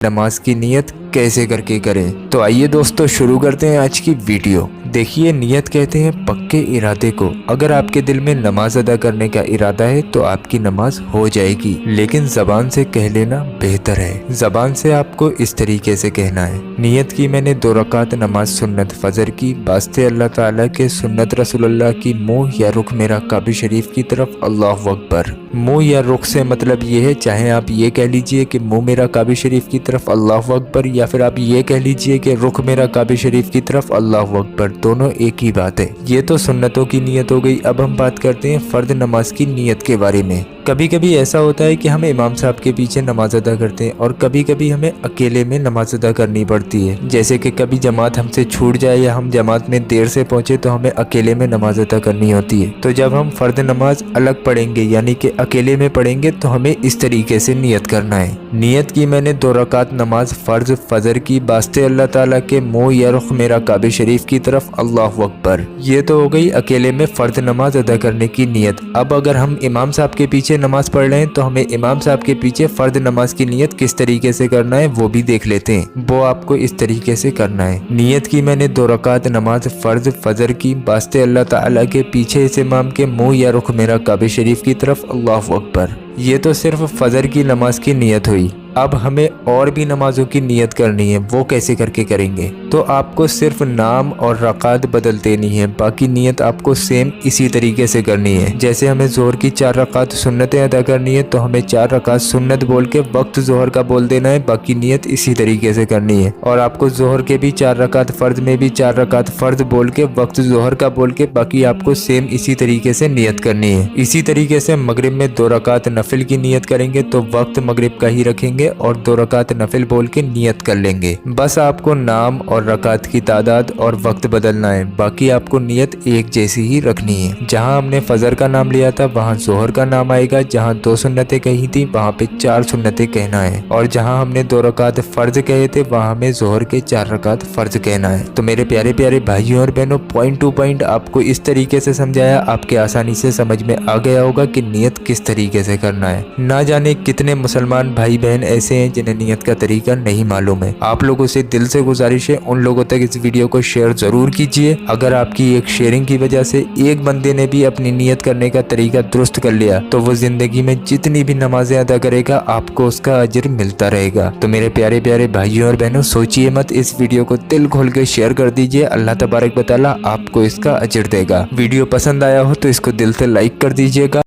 नमाज की नियत कैसे करके करें। तो आइए दोस्तों शुरू करते हैं आज की वीडियो। देखिए, नियत कहते हैं पक्के इरादे को। अगर आपके दिल में नमाज अदा करने का इरादा है तो आपकी नमाज हो जाएगी, लेकिन जबान से कह लेना बेहतर है। जबान से आपको इस तरीके से कहना है, नियत की मैंने 2 रकात नमाज सुन्नत फजर की वास्ते अल्लाह ताला के सुन्नत रसूलुल्लाह की मुंह या रुख मेरा काबा शरीफ की तरफ अल्लाहु अकबर। मुंह या रुख से मतलब ये है, चाहे आप ये कह लीजिए कि मुंह मेरा काबा शरीफ की तरफ अल्लाहु अकबर, या फिर आप ये कह लीजिए कि रुख मेरा काबा शरीफ की तरफ अल्लाहु अकबर, दोनों एक ही बात है। ये तो सुन्नतों की नियत हो गई। अब हम बात करते हैं फर्द नमाज की नियत के बारे में। कभी कभी ऐसा होता है कि हम इमाम साहब के पीछे नमाज अदा करते हैं और कभी कभी हमें अकेले में नमाज अदा करनी पड़ती है। जैसे कि कभी जमात हमसे छूट जाए या हम जमात में देर से पहुंचे तो हमें अकेले में नमाज अदा करनी होती है। तो जब हम फर्द नमाज अलग पढ़ेंगे यानी कि अकेले में पढ़ेंगे तो हमें इस तरीके से नियत करना है, नियत की मैंने 2 रकात नमाज फर्ज फजर की वास्ते अल्लाह ताला के मुंह या रुख मेरा काबा शरीफ की तरफ अल्लाहु अकबर। ये तो हो गई अकेले में फर्द नमाज अदा करने की नियत। अब अगर हम इमाम साहब के पीछे नमाज पढ़ रहे हैं तो हमें इमाम साहब के पीछे फर्द नमाज की नियत किस तरीके से करना है वो भी देख लेते हैं। वो आपको इस तरीके से करना है, नियत की मैंने 2 रकात नमाज फर्ज फजर की वास्ते अल्लाह ताला के पीछे इस इमाम के मुंह या रुख मेरा काबा शरीफ की तरफ अल्लाहु अकबर। ये तो सिर्फ फजर की नमाज की नियत हुई। अब हमें और भी नमाजों की नियत करनी है, वो कैसे करके करेंगे? तो आपको सिर्फ नाम और रकात बदल देनी है, बाकी नियत आपको सेम इसी तरीके से करनी है। जैसे हमें जोहर की 4 रकात सुन्नतें अदा करनी है तो हमें 4 रकात सुन्नत बोल के वक्त जोहर का बोल देना है, बाकी नियत इसी तरीके से करनी है। और आपको जोहर के भी 4 रकात फर्ज में भी 4 रकात फर्ज बोल के वक्त जोहर का बोल के बाकी आपको सेम इसी तरीके से नियत करनी है। इसी तरीके से मगरिब में 2 रकात नफिल की नियत करेंगे तो वक्त मगरिब का ही रखेंगे और 2 रकात नफिल बोल के नियत कर लेंगे। बस आपको नाम और रकात की तादाद और वक्त बदलना है, बाकी आपको नियत एक जैसी ही रखनी है। जहां हमने फजर का नाम लिया था वहां जोहर का नाम आएगा, जहां 2 सुन्नतें कही थी वहां पे 4 सुन्नतें कहना है, और जहां हमने 2 रकात फर्ज कहे थे वहां हमें जोहर के 4 रकात फर्ज कहना है। तो मेरे प्यारे प्यारे भाइयों और बहनों, पॉइंट टू पॉइंट आपको इस तरीके से समझाया, आपके आसानी से समझ में आ गया होगा कि नियत किस तरीके से करना है। ना जाने कितने मुसलमान भाई बहन ऐसे हैं जिन्हें नियत का तरीका नहीं मालूम है। आप लोगों से दिल से गुजारिश है, उन लोगों तक इस वीडियो को शेयर जरूर कीजिए। अगर आपकी एक शेयरिंग की वजह से एक बंदे ने भी अपनी नियत करने का तरीका दुरुस्त कर लिया तो वो जिंदगी में जितनी भी नमाजें अदा करेगा आपको उसका अजर मिलता रहेगा। तो मेरे प्यारे प्यारे भाइयों और बहनों, सोचिए मत, इस वीडियो को दिल खोल के शेयर कर दीजिए। अल्लाह तबारक व तआला आपको इसका अजर देगा। वीडियो पसंद आया हो तो इसको दिल से लाइक कर दीजिएगा।